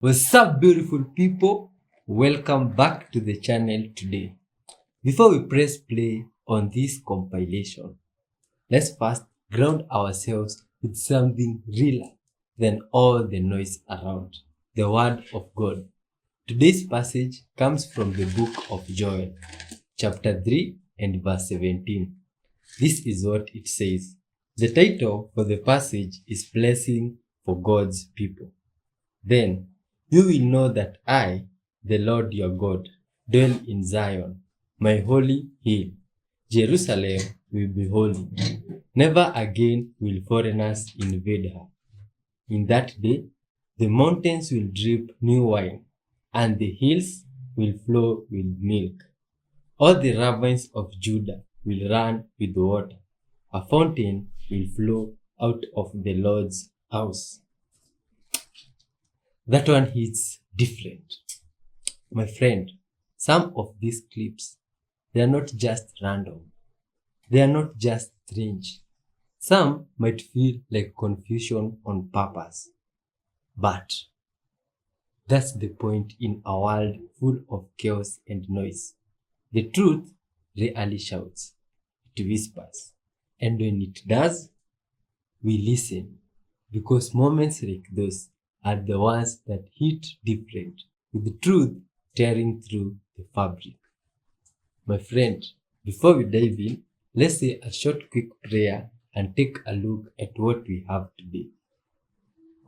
What's up, beautiful people? Welcome back to the channel today. Before we press play on this compilation, let's first ground ourselves with something realer than all the noise around, the Word of God. Today's passage comes from the book of Joel, chapter 3 and verse 17. This is what it says. The title for the passage is Blessing for God's People. Then you will know that I, the Lord your God, dwell in Zion, my holy hill. Jerusalem will be holy. Never again will foreigners invade her. In that day, the mountains will drip new wine, and the hills will flow with milk. All the ravines of Judah will run with water. A fountain will flow out of the Lord's house. That one hits different. My friend, some of these clips, they are not just random. They are not just strange. Some might feel like confusion on purpose. But that's the point in a world full of chaos and noise. The truth rarely shouts. It whispers. And when it does, we listen. Because moments like those are the ones that hit different, with the truth tearing through the fabric. My friend, before we dive in, let's say a short quick prayer and take a look at what we have today.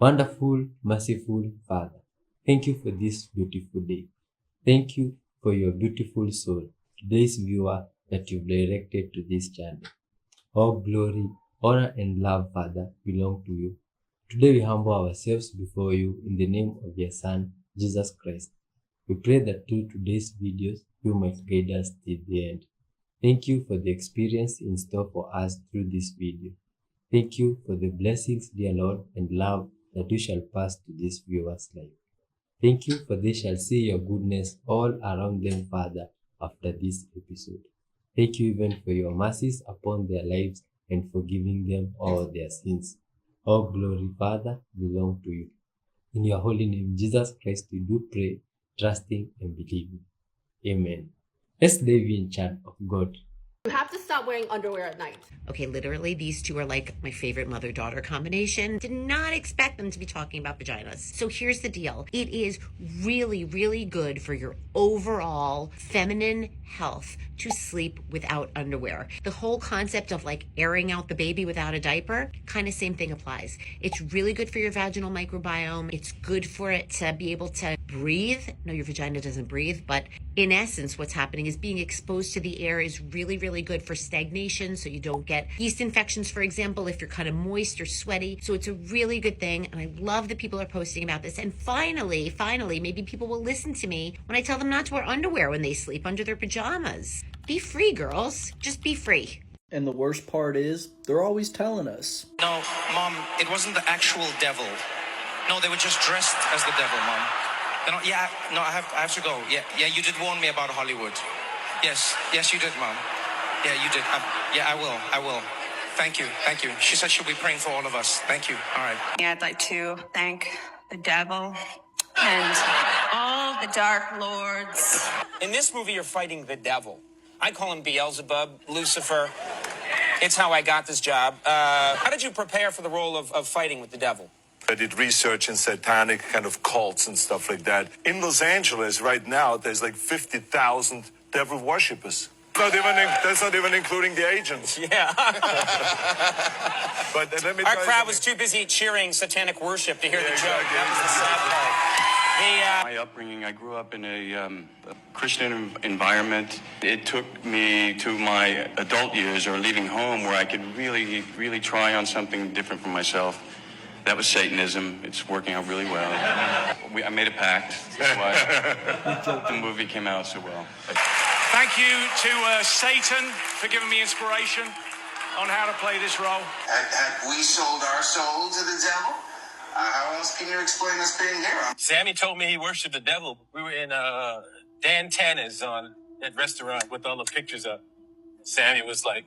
Wonderful, merciful Father, thank you for this beautiful day. Thank you for your beautiful soul, today's viewer that you've directed to this channel. All glory, honor, and love, Father, belong to you. Today we humble ourselves before you in the name of your Son, Jesus Christ. We pray that through today's videos, you might guide us till the end. Thank you for the experience in store for us through this video. Thank you for the blessings, dear Lord, and love that you shall pass to this viewer's life. Thank you for they shall see your goodness all around them, Father, after this episode. Thank you even for your mercies upon their lives and forgiving them all their sins. All glory, Father, belong to you. In your holy name, Jesus Christ, we do pray, trusting and believing. Amen. Let's dive in, child of God. You have to stop wearing underwear at night. Okay, literally, these two are like my favorite mother-daughter combination. Did not expect them to be talking about vaginas. So here's the deal. It is really, really good for your overall feminine health to sleep without underwear. The whole concept of like airing out the baby without a diaper, kind of same thing applies. It's really good for your vaginal microbiome. It's good for it to be able to breathe. No, your vagina doesn't breathe, but in essence, what's happening is being exposed to the air is really, really good for stagnation, so you don't get yeast infections, for example, if you're kind of moist or sweaty. So it's a really good thing, and I love that people are posting about this. And finally, maybe people will listen to me when I tell them not to wear underwear when they sleep under their pajamas. Be free, girls. Just be free. And the worst part is, they're always telling us. No, Mom, it wasn't the actual devil. No, they were just dressed as the devil, Mom. I have to go. Yeah, you did warn me about Hollywood. Yes, you did, Mom. Yeah, you did. I will. Thank you. She said she'll be praying for all of us. Thank you. All right. Yeah, I'd like to thank the devil and all the dark lords. In this movie, you're fighting the devil. I call him Beelzebub, Lucifer. It's how I got this job. How did you prepare for the role of fighting with the devil? I did research in satanic kind of cults and stuff like that. In Los Angeles right now, there's like 50,000 devil worshippers. That's not even including the agents. Yeah. But let me Our tell crowd you was too busy cheering satanic worship to hear the joke. exactly. That was the sad part. My upbringing, I grew up in a Christian environment. It took me to my adult years or leaving home where I could really, really try on something different for myself. That was Satanism. It's working out really well. I made a pact. That's why the movie came out so well. Thank you to Satan for giving me inspiration on how to play this role. Had we sold our soul to the devil? How else can you explain us being here? Sammy told me he worshiped the devil. We were in Dan Tana's on that restaurant with all the pictures up. Sammy was like,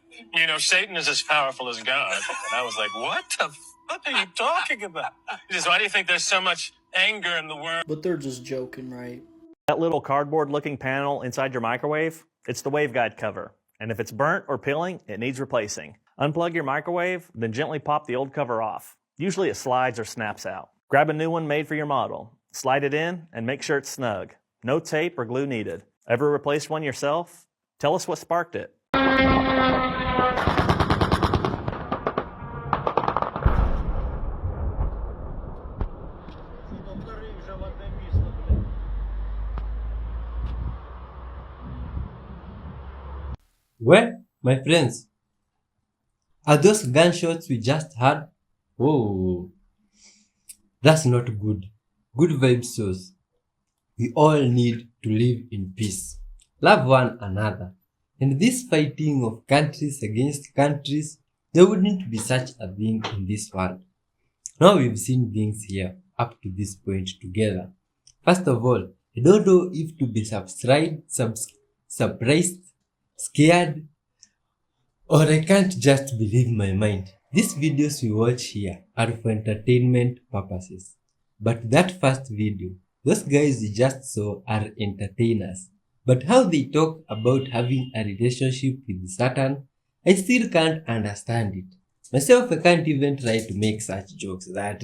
Satan is as powerful as God. And I was like, what the What are you talking about? Just why do you think there's so much anger in the world? But they're just joking, right? That little cardboard-looking panel inside your microwave, it's the waveguide cover. And if it's burnt or peeling, it needs replacing. Unplug your microwave, then gently pop the old cover off. Usually it slides or snaps out. Grab a new one made for your model. Slide it in and make sure it's snug. No tape or glue needed. Ever replaced one yourself? Tell us what sparked it. Well, my friends, are those gunshots we just heard? Whoa, that's not good. Good vibes shows. We all need to live in peace, love one another. And this fighting of countries against countries, there wouldn't be such a thing in this world. Now we've seen things here up to this point together. First of all, I don't know if to be surprised, scared, or I can't just believe my mind. These videos we watch here are for entertainment purposes. But that first video, those guys we just saw are entertainers. But how they talk about having a relationship with Satan, I still can't understand it. Myself, I can't even try to make such jokes that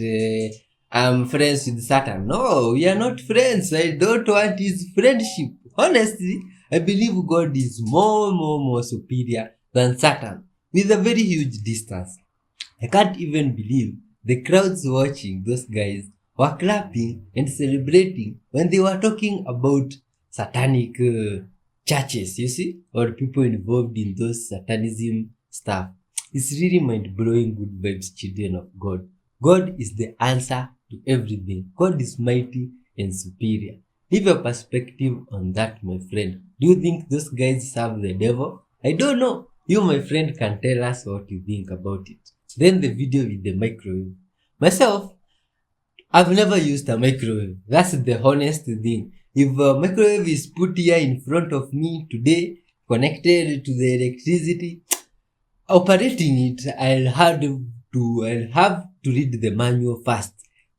I'm friends with Satan. No, we are not friends. I don't want his friendship. Honestly, I believe God is more superior than Satan, with a very huge distance. I can't even believe the crowds watching those guys were clapping and celebrating when they were talking about satanic churches, you see, or people involved in those satanism stuff. It's really mind-blowing. Good vibes, children of God. God is the answer to everything. God is mighty and superior. Leave your perspective on that, my friend. Do you think those guys serve the devil? I don't know. You, my friend, can tell us what you think about it. Then the video with the microwave. Myself, I've never used a microwave. That's the honest thing. If a microwave is put here in front of me today, connected to the electricity, operating it, I'll have to read the manual first.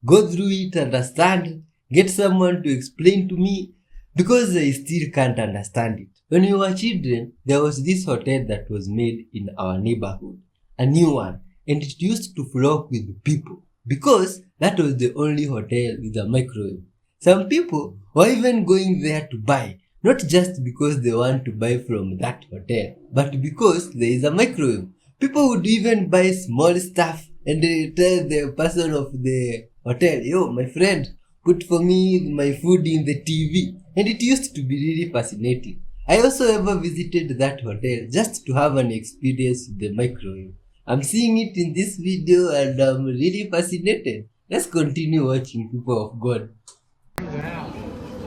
Go through it, understand, get someone to explain to me, because I still can't understand it. When we were children, there was this hotel that was made in our neighborhood, a new one, and it used to flock with people because that was the only hotel with a microwave. Some people were even going there to buy, not just because they want to buy from that hotel, but because there is a microwave. People would even buy small stuff and tell the person of the hotel, yo, my friend, put for me my food in the TV. And it used to be really fascinating. I also ever visited that hotel just to have an experience with the microwave. I'm seeing it in this video and I'm really fascinated. Let's continue watching, people of God.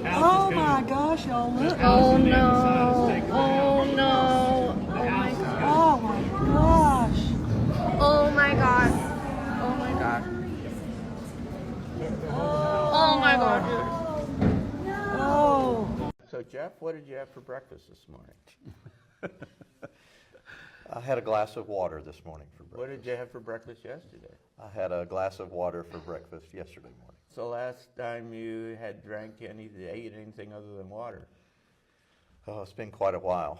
Oh my gosh, y'all look. Oh no. Oh no. Oh my gosh. Oh my god. Oh my god. Oh my god, dude. Oh. So Jeff, what did you have for breakfast this morning? I had a glass of water this morning for breakfast. What did you have for breakfast yesterday? I had a glass of water for breakfast yesterday morning. So last time you had ate anything other than water? Oh, it's been quite a while.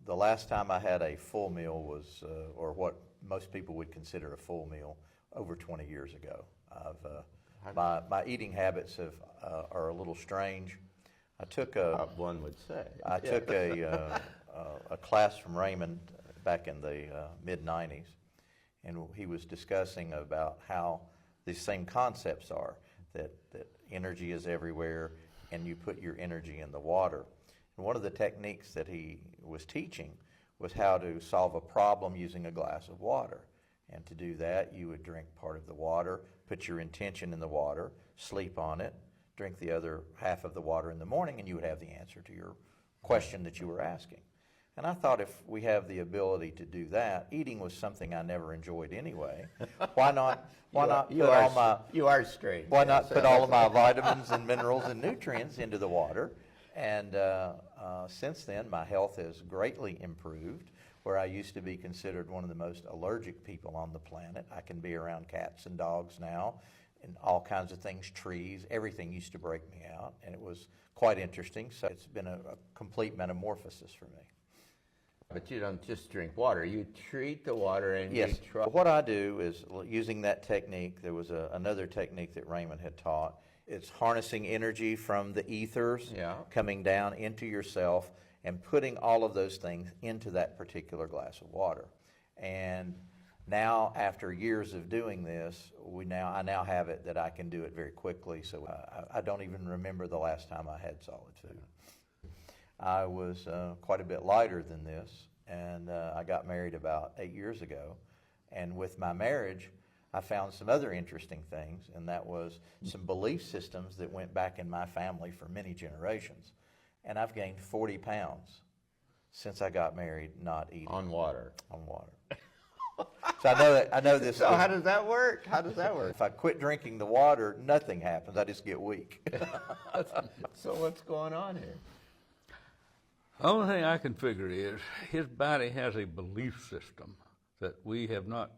The last time I had a full meal was, or what most people would consider a full meal, over 20 years ago. My eating habits are a little strange. I took one would say. I took a class from Raymond back in the mid-90s, and he was discussing about how these same concepts are, that energy is everywhere, and you put your energy in the water. And one of the techniques that he was teaching was how to solve a problem using a glass of water. And to do that, you would drink part of the water, put your intention in the water, sleep on it, drink the other half of the water in the morning, and you would have the answer to your question that you were asking. And I thought, if we have the ability to do that, eating was something I never enjoyed anyway. Why not put all of my vitamins and minerals and nutrients into the water? And since then, my health has greatly improved. where I used to be considered one of the most allergic people on the planet. I can be around cats and dogs now, and all kinds of things, trees, everything used to break me out, and it was quite interesting. So it's been a complete metamorphosis for me. But you don't just drink water. You treat the water and Yes. you try. What I do is using that technique. There was another technique that Raymond had taught. It's harnessing energy from the ethers coming down into yourself and putting all of those things into that particular glass of water. And now, after years of doing this, I now have it that I can do it very quickly. So I don't even remember the last time I had solid food. I was quite a bit lighter than this, and I got married about 8 years ago. And with my marriage, I found some other interesting things, and that was some belief systems that went back in my family for many generations. And I've gained 40 pounds since I got married, not eating. On water. On water. So I know this. So how does that work? How does that work? If I quit drinking the water, nothing happens. I just get weak. So what's going on here? The only thing I can figure is his body has a belief system that we have not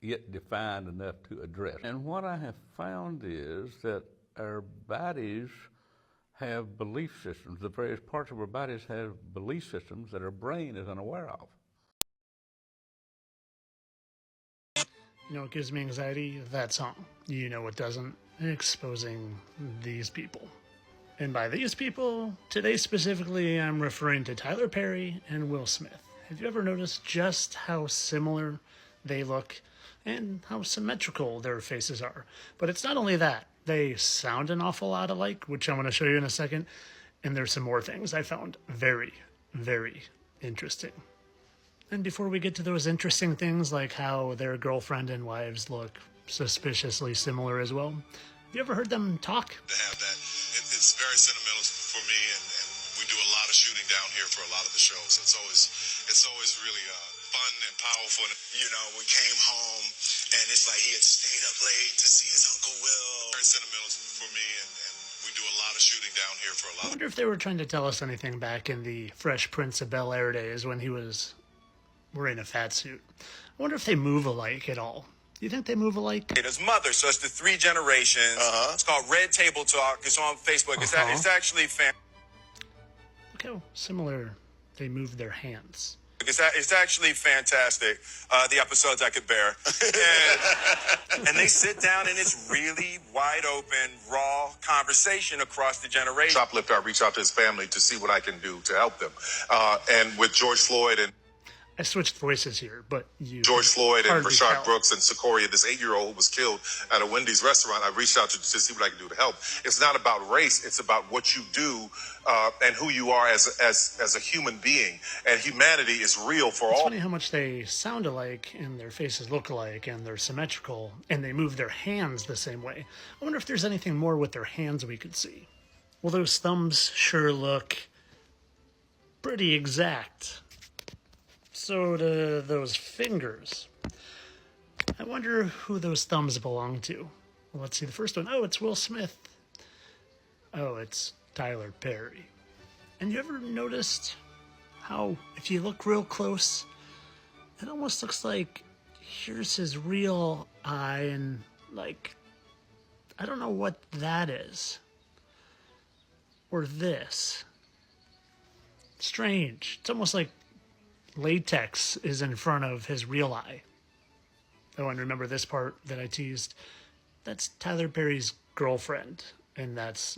yet defined enough to address. And what I have found is that our bodies have belief systems. The various parts of our bodies have belief systems that our brain is unaware of. You know what gives me anxiety? That song. You know what doesn't? Exposing these people. And by these people, today specifically, I'm referring to Tyler Perry and Will Smith. Have you ever noticed just how similar they look and how symmetrical their faces are? But it's not only that. They sound an awful lot alike, which I'm going to show you in a second. And there's some more things I found very, very interesting. And before we get to those interesting things, like how their girlfriend and wives look suspiciously similar as well, have you ever heard them talk? To have that, it's very sentimental for me, and we do a lot of shooting down here for a lot of the shows. It's always really fun and powerful. You know, we came home, and it's like he had stayed up late to see his Uncle Will. Very sentimental for me, and we do a lot of shooting down here for a lot. I wonder if they were trying to tell us anything back in the Fresh Prince of Bel-Air days when he was wearing a fat suit. I wonder if they move alike at all. Do you think they move alike? His mother, so it's the 3 generations. It's called Red Table Talk. It's on Facebook. It's actually Look how similar they move their hands. It's actually fantastic, the episodes I could bear. And they sit down, and it's really wide open, raw conversation across the generation. Shoplifter, I reach out to his family to see what I can do to help them. And with George Floyd and I switched voices here, but you George Floyd and hardly Rashard tell. Brooks and Sequoia, this 8-year-old who was killed at a Wendy's restaurant, I reached out to see what I can do to help. It's not about race. It's about what you do and who you are as a human being. And humanity is real for all. It's funny how much they sound alike and their faces look alike and they're symmetrical and they move their hands the same way. I wonder if there's anything more with their hands we could see. Well, those thumbs sure look pretty exact. So do those fingers. I wonder who those thumbs belong to. Well, let's see the first one. Oh, it's Will Smith. Oh, it's Tyler Perry. And you ever noticed how, if you look real close, it almost looks like here's his real eye and, like, I don't know what that is. Or this. Strange. It's almost like latex is in front of his real eye. Oh, and remember this part that I teased? That's Tyler Perry's girlfriend, and that's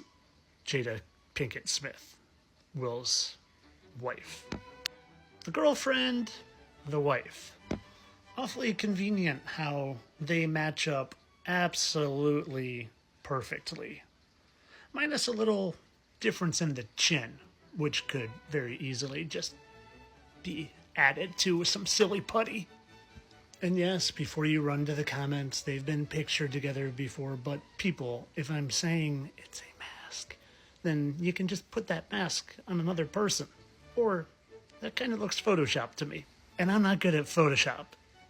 Jada Pinkett Smith, Will's wife. The girlfriend, the wife. Awfully convenient how they match up absolutely perfectly. Minus a little difference in the chin, which could very easily just be added to some silly putty. And yes, before you run to the comments, they've been pictured together before, but people, if I'm saying it's a mask, then you can just put that mask on another person. Or that kind of looks Photoshopped to me. And I'm not good at Photoshop.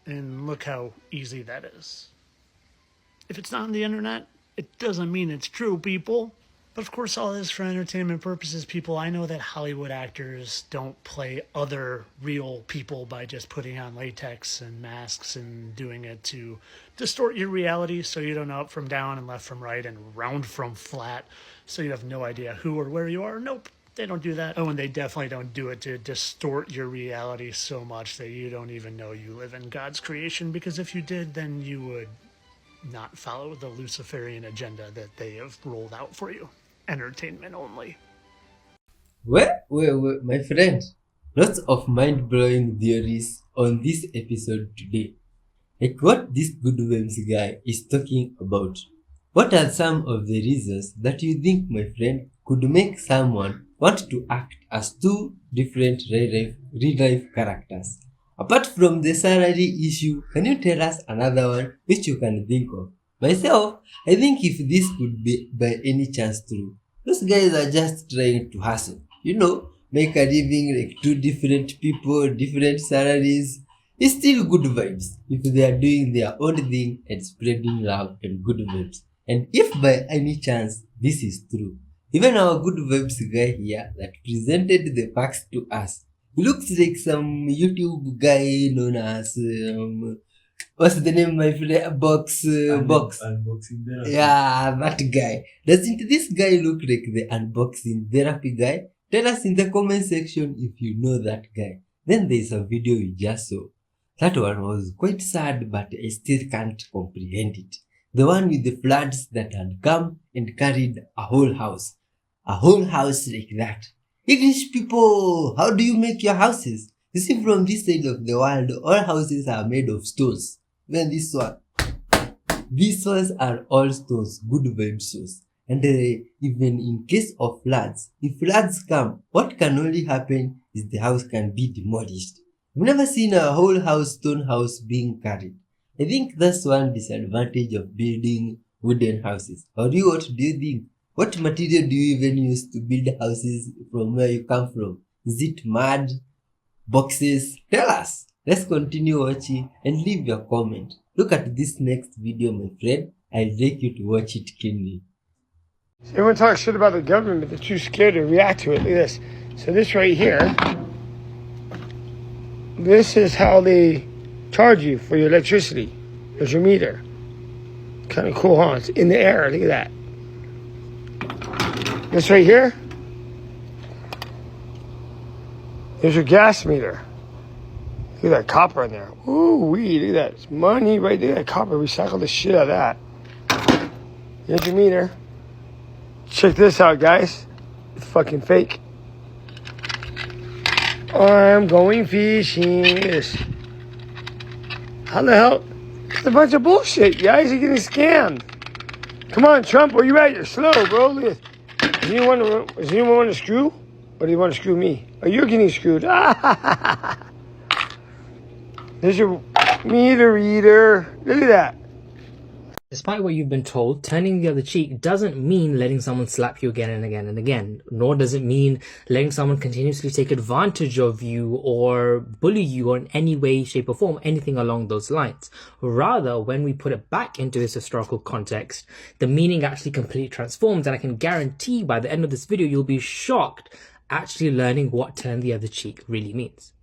And look how easy that is. If it's not on the internet, it doesn't mean it's true, people. But of course, all this for entertainment purposes, people. I know that Hollywood actors don't play other real people by just putting on latex and masks and doing it to distort your reality so you don't know up from down and left from right and round from flat, so you have no idea who or where you are. Nope, they don't do that. Oh, and they definitely don't do it to distort your reality so much that you don't even know you live in God's creation, because if you did, then you would not follow the Luciferian agenda that they have rolled out for you. Entertainment only. Well, my friend, lots of mind-blowing theories on this episode today. Like what this Good Vibes guy is talking about. What are some of the reasons that you think, my friend, could make someone want to act as two different real-life characters? Apart from the salary issue, can you tell us another one which you can think of? Myself, I think if this could be by any chance true, those guys are just trying to hustle. You know, make a living like two different people, different salaries. It's still good vibes if they are doing their own thing and spreading love and good vibes. And if by any chance this is true, even our good vibes guy here that presented the facts to us, he looks like some YouTube guy known as what's the name, my friend? Box. Unboxing therapy. Yeah, that guy. Doesn't this guy look like the unboxing therapy guy? Tell us in the comment section if you know that guy. Then there's a video we just saw. That one was quite sad, but I still can't comprehend it. The one with the floods that had come and carried a whole house. A whole house like that. English people, how do you make your houses? You see, from this side of the world, all houses are made of stones. Then this one. These ones are all stones, good vibe stones. And even in case of floods, if floods come, what can only happen is the house can be demolished. I've never seen a whole house, stone house being carried. I think that's one disadvantage of building wooden houses. Or you, what do you think? What material do you even use to build houses from where you come from? Is it mud? Boxes? Tell us. Let's continue watching and leave your comment. Look at this next video, my friend. I'll like you to watch it keenly. Everyone talks shit about the government, but they're too scared to react to it. Look at this. So this right here, this is how they charge you for your electricity. There's your meter. Kind of cool, huh? It's in the air. Look at that. This right here, there's your gas meter. Look at that copper in there. Ooh, wee, look at that. It's money right there. That copper, recycle the shit out of that. Here's your meter. Check this out, guys. It's fucking fake. I'm going fishing. Look at this. How the hell? It's a bunch of bullshit, guys. You're getting scammed. Come on, Trump, where you at? You're slow, bro. Look at this. Does anyone want to screw? Or do you want to screw me? Oh, you're getting screwed. There's your meter reader. Look at that. Despite what you've been told, turning the other cheek doesn't mean letting someone slap you again and again and again, nor does it mean letting someone continuously take advantage of you or bully you or in any way, shape or form, anything along those lines. Rather, when we put it back into this historical context, the meaning actually completely transforms, and I can guarantee by the end of this video, you'll be shocked actually learning what turn the other cheek really means.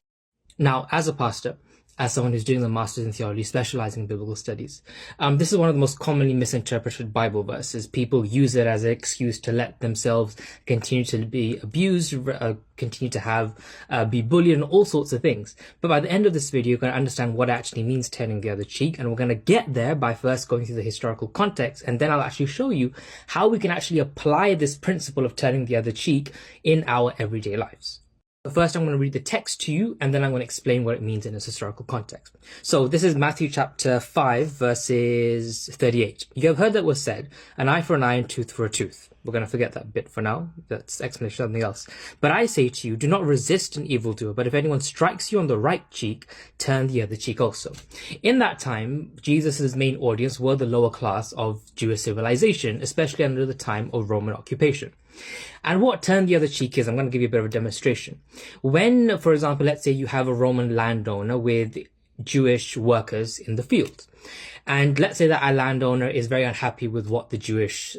Now, as a pastor, as someone who's doing the Masters in Theology, specializing in biblical studies, this is one of the most commonly misinterpreted Bible verses. People use it as an excuse to let themselves continue to be abused, continue to be bullied and all sorts of things. But by the end of this video, you're going to understand what it actually means turning the other cheek. And we're going to get there by first going through the historical context. And then I'll actually show you how we can actually apply this principle of turning the other cheek in our everyday lives. But first, I'm going to read the text to you, and then I'm going to explain what it means in its historical context. So this is Matthew chapter 5, verses 38. You have heard that was said, an eye for an eye and tooth for a tooth. We're going to forget that bit for now. That's explanation of something else. But I say to you, do not resist an evildoer, but if anyone strikes you on the right cheek, turn the other cheek also. In that time, Jesus' main audience were the lower class of Jewish civilization, especially under the time of Roman occupation. And what turn the other cheek is, I'm going to give you a bit of a demonstration. When, for example, let's say you have a Roman landowner with Jewish workers in the field. And let's say that our landowner is very unhappy with what the Jewish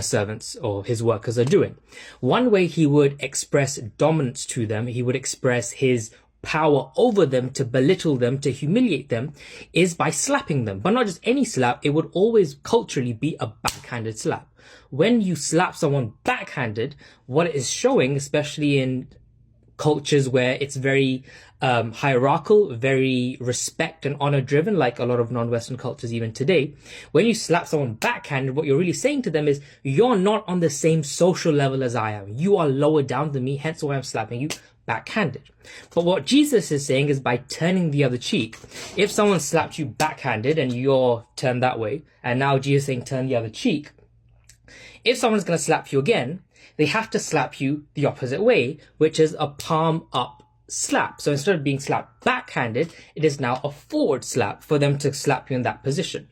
servants or his workers are doing. One way he would express dominance to them, he would express his power over them, to belittle them, to humiliate them, is by slapping them. But not just any slap, it would always culturally be a backhanded slap. When you slap someone backhanded, what it is showing, especially in cultures where it's very hierarchical, very respect and honor driven, like a lot of non-Western cultures even today, when you slap someone backhanded, what you're really saying to them is, you're not on the same social level as I am. You are lower down than me, hence why I'm slapping you backhanded. But what Jesus is saying is, by turning the other cheek, if someone slapped you backhanded and you're turned that way, and now Jesus is saying turn the other cheek, if someone's going to slap you again, they have to slap you the opposite way, which is a palm up slap. So instead of being slapped backhanded, it is now a forward slap for them to slap you in that position.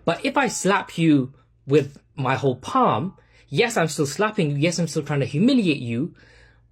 But if I slap you with my whole palm, yes, I'm still slapping you. Yes, I'm still trying to humiliate you.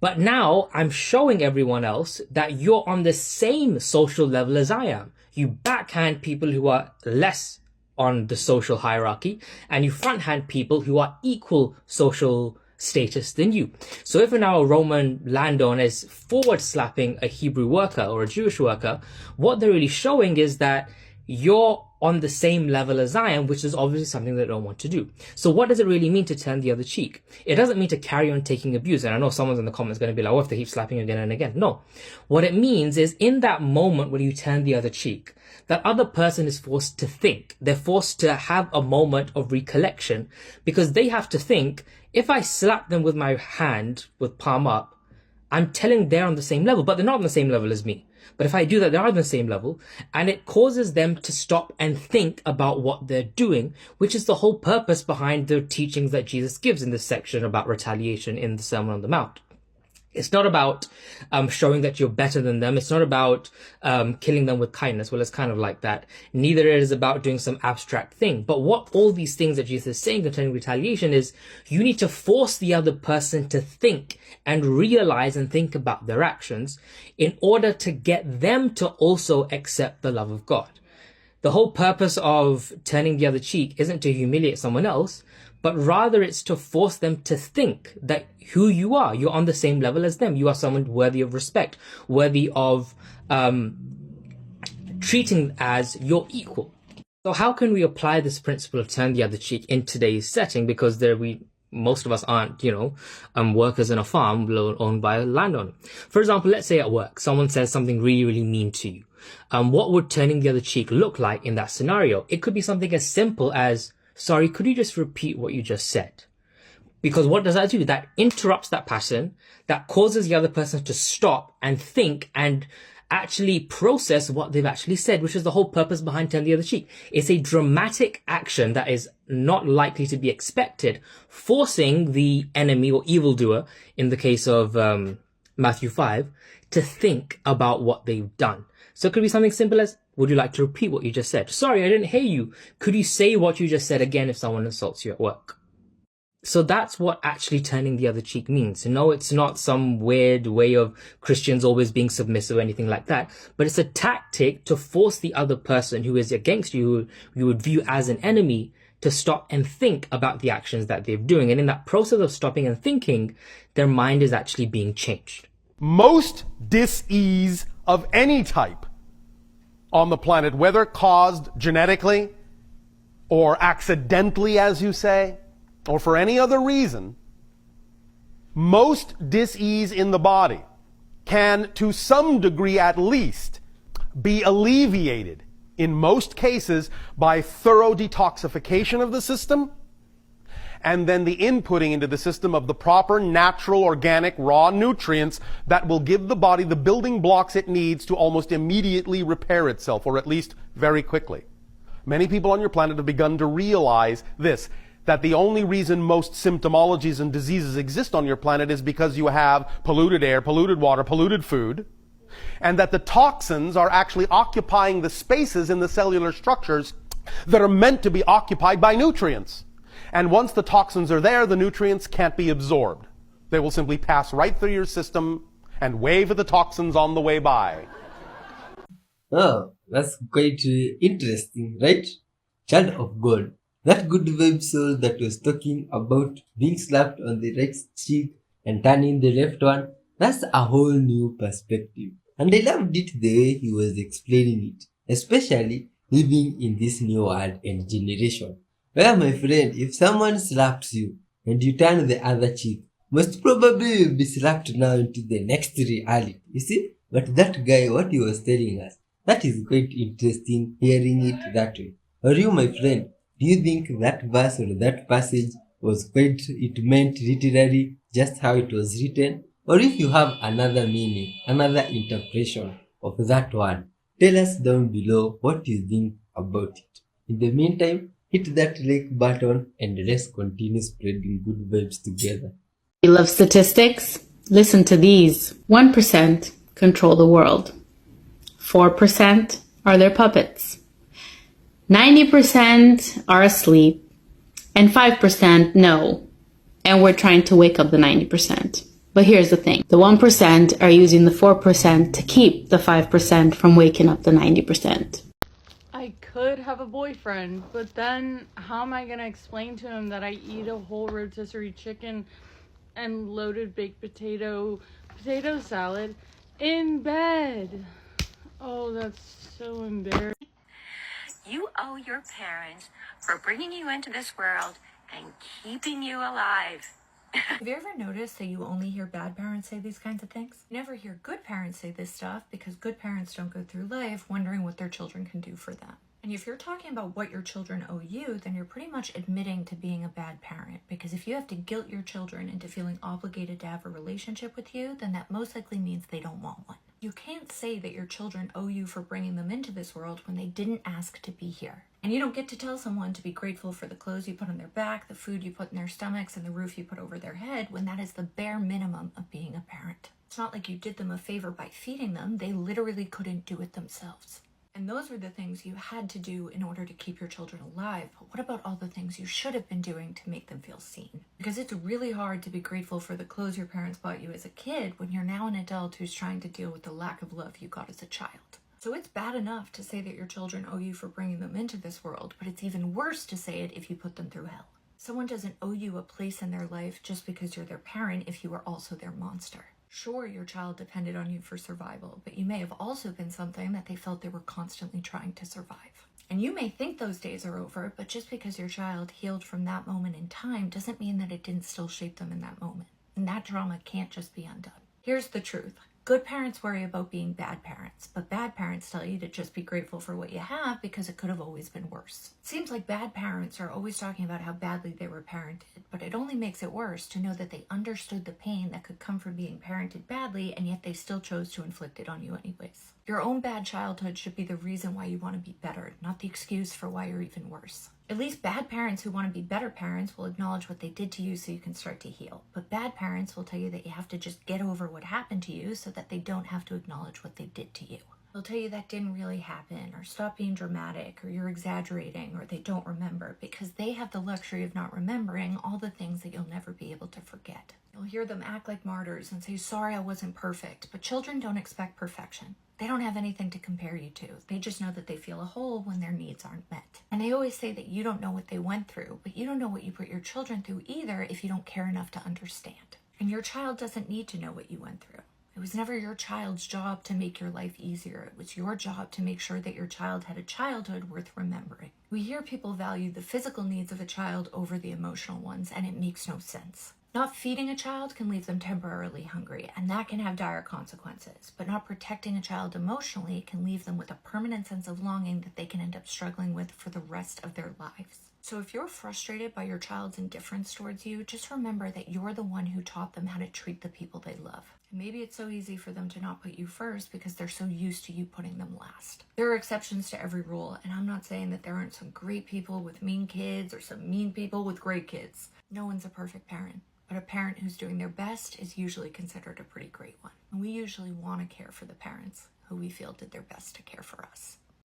But now I'm showing everyone else that you're on the same social level as I am. You backhand people who are less on the social hierarchy, and you fronthand people who are equal social status than you. So if now a Roman landowner is forward slapping a Hebrew worker or a Jewish worker, what they're really showing is that you're on the same level as I am, which is obviously something they don't want to do. So what does it really mean to turn the other cheek? It doesn't mean to carry on taking abuse. And I know someone's in the comments going to be like, oh, if they keep slapping again and again. No. What it means is, in that moment when you turn the other cheek, that other person is forced to think. They're forced to have a moment of recollection, because they have to think, if I slap them with my hand, with palm up, I'm telling they're on the same level, but they're not on the same level as me. But if I do that, they're on the same level, and it causes them to stop and think about what they're doing, which is the whole purpose behind the teachings that Jesus gives in this section about retaliation in the Sermon on the Mount. It's not about showing that you're better than them. It's not about killing them with kindness. Well, it's kind of like that. Neither is it about doing some abstract thing. But what all these things that Jesus is saying concerning retaliation is, you need to force the other person to think and realize and think about their actions in order to get them to also accept the love of God. The whole purpose of turning the other cheek isn't to humiliate someone else, but rather it's to force them to think that who you are, you're on the same level as them. You are someone worthy of respect, worthy of treating as your equal. So how can we apply this principle of turn the other cheek in today's setting? Because most of us aren't, workers in a farm owned by a landowner. For example, let's say at work, someone says something really, really mean to you. What would turning the other cheek look like in that scenario? It could be something as simple as, sorry, could you just repeat what you just said? Because what does that do? That interrupts that person, that causes the other person to stop and think and actually process what they've actually said, which is the whole purpose behind turn the other cheek. It's a dramatic action that is not likely to be expected, forcing the enemy or evildoer, in the case of Matthew 5, to think about what they've done. So it could be something simple as, would you like to repeat what you just said? Sorry, I didn't hear you. Could you say what you just said again if someone insults you at work? So that's what actually turning the other cheek means. No, it's not some weird way of Christians always being submissive or anything like that, but it's a tactic to force the other person who is against you, who you would view as an enemy, to stop and think about the actions that they're doing. And in that process of stopping and thinking, their mind is actually being changed. Most dis-ease of any type on the planet, whether caused genetically or accidentally, as you say, or for any other reason, most dis-ease in the body can, to some degree at least, be alleviated in most cases by thorough detoxification of the system, and then the inputting into the system of the proper natural, organic, raw nutrients that will give the body the building blocks it needs to almost immediately repair itself, or at least very quickly. Many people on your planet have begun to realize this, that the only reason most symptomologies and diseases exist on your planet is because you have polluted air, polluted water, polluted food, and that the toxins are actually occupying the spaces in the cellular structures that are meant to be occupied by nutrients. And once the toxins are there, the nutrients can't be absorbed. They will simply pass right through your system and wave at the toxins on the way by. Oh, that's quite interesting, right? Child of God, That good vibe soul that was talking about being slapped on the right cheek and turning the left one, that's a whole new perspective. And I loved it the way he was explaining it, especially living in this new world and generation. Well, my friend, if someone slaps you and you turn the other cheek, most probably you'll be slapped now into the next reality. You see? But that guy, what he was telling us, that is quite interesting hearing it that way. Or you, my friend, do you think that verse or that passage was quite, it meant literally just how it was written? Or if you have another meaning, another interpretation of that word, tell us down below what you think about it. In the meantime, hit that like button and let's continue spreading good vibes together. You love statistics? Listen to these. 1% control the world. 4% are their puppets. 90% are asleep. And 5% no. And we're trying to wake up the 90%. But here's the thing. The 1% are using the 4% to keep the 5% from waking up the 90%. I could have a boyfriend, but then how am I gonna explain to him that I eat a whole rotisserie chicken and loaded baked potato salad in bed? Oh, that's so embarrassing. You owe your parents for bringing you into this world and keeping you alive. Have you ever noticed that you only hear bad parents say these kinds of things? You never hear good parents say this stuff because good parents don't go through life wondering what their children can do for them. And if you're talking about what your children owe you, then you're pretty much admitting to being a bad parent. Because if you have to guilt your children into feeling obligated to have a relationship with you, then that most likely means they don't want one. You can't say that your children owe you for bringing them into this world when they didn't ask to be here. And you don't get to tell someone to be grateful for the clothes you put on their back, the food you put in their stomachs, and the roof you put over their head when that is the bare minimum of being a parent. It's not like you did them a favor by feeding them. They literally couldn't do it themselves. And those were the things you had to do in order to keep your children alive. But what about all the things you should have been doing to make them feel seen? Because it's really hard to be grateful for the clothes your parents bought you as a kid when you're now an adult who's trying to deal with the lack of love you got as a child. So it's bad enough to say that your children owe you for bringing them into this world, but it's even worse to say it if you put them through hell. Someone doesn't owe you a place in their life just because you're their parent if you are also their monster. Sure, your child depended on you for survival, but you may have also been something that they felt they were constantly trying to survive. And you may think those days are over, but just because your child healed from that moment in time doesn't mean that it didn't still shape them in that moment. And that trauma can't just be undone. Here's the truth. Good parents worry about being bad parents, but bad parents tell you to just be grateful for what you have because it could have always been worse. It seems like bad parents are always talking about how badly they were parented, but it only makes it worse to know that they understood the pain that could come from being parented badly, and yet they still chose to inflict it on you anyways. Your own bad childhood should be the reason why you want to be better, not the excuse for why you're even worse. At least bad parents who want to be better parents will acknowledge what they did to you so you can start to heal. But bad parents will tell you that you have to just get over what happened to you so that they don't have to acknowledge what they did to you. They'll tell you that didn't really happen, or stop being dramatic, or you're exaggerating, or they don't remember, because they have the luxury of not remembering all the things that you'll never be able to forget. You'll hear them act like martyrs and say, sorry, I wasn't perfect, but children don't expect perfection. They don't have anything to compare you to. They just know that they feel a hole when their needs aren't met. And they always say that you don't know what they went through, but you don't know what you put your children through either if you don't care enough to understand. And your child doesn't need to know what you went through. It was never your child's job to make your life easier. It was your job to make sure that your child had a childhood worth remembering. We hear people value the physical needs of a child over the emotional ones, and it makes no sense. Not feeding a child can leave them temporarily hungry, and that can have dire consequences. But not protecting a child emotionally can leave them with a permanent sense of longing that they can end up struggling with for the rest of their lives. So if you're frustrated by your child's indifference towards you, just remember that you're the one who taught them how to treat the people they love. And maybe it's so easy for them to not put you first because they're so used to you putting them last. There are exceptions to every rule, and I'm not saying that there aren't some great people with mean kids or some mean people with great kids. No one's a perfect parent. But a parent who's doing their best is usually considered a pretty great one. And we usually want to care for the parents who we feel did their best to care for us.